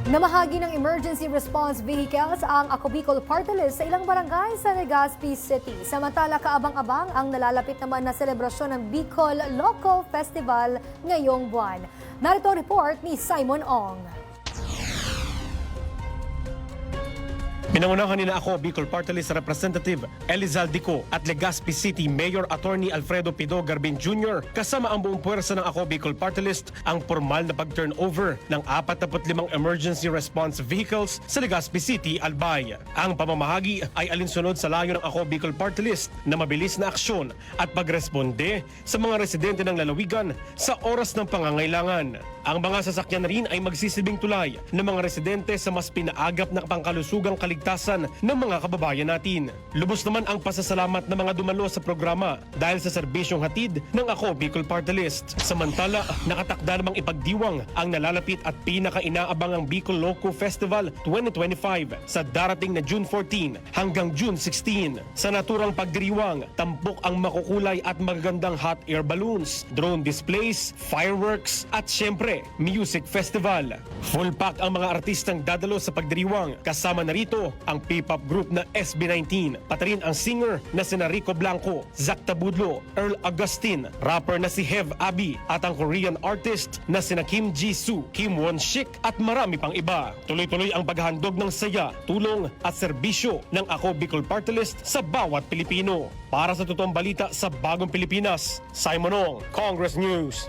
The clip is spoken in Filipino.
Namahagi ng emergency response vehicles ang Ako Bicol Party List sa ilang barangay sa Legazpi City. Samantala, kaabang-abang ang nalalapit naman na selebrasyon ng Bicol Loco Festival ngayong buwan. Narito ang report ni Simon Ong. Pinangunahan nila Ako Bicol Party List Representative Elizaldico at Legazpi City Mayor Attorney Alfredo Pido Garbin Jr. kasama ang buong puwersa ng Ako Bicol Party List ang formal na pag-turnover ng 45 emergency response vehicles sa Legazpi City, Albay. Ang pamamahagi ay alinsunod sa layo ng Ako Bicol Party List na mabilis na aksyon at pagresponde sa mga residente ng lalawigan sa oras ng pangangailangan. Ang mga sasakyan rin ay magsisilbing tulay ng mga residente sa mas pinaagap na pangkalusugang kaligtasan ng mga kababayan natin. Lubos naman ang pasasalamat ng mga dumalo sa programa dahil sa serbisyong hatid ng Ako Bicol Party List. Samantala, nakatakda namang ipagdiwang ang nalalapit at pinaka-inaabangang Bicol Loco Festival 2025 sa darating na June 14 hanggang June 16. Sa naturang pagdiriwang, tampok ang makukulay at magagandang hot air balloons, drone displays, fireworks at syempre music festival. Full pack ang mga artistang dadalo sa pagdiriwang. Kasama na rito ang P-pop group na SB19, pati rin ang singer na sina Rico Blanco, Zach Tabudlo, Earl Agustin, rapper na si Hev Abi at ang Korean artist na sina Kim Jisoo, Kim Won-shik at marami pang iba. Tuloy-tuloy ang paghahandog ng saya, tulong at serbisyo ng Ako Bicol Party List sa bawat Pilipino. Para sa totoong balita sa Bagong Pilipinas, Simon Ong, Congress News.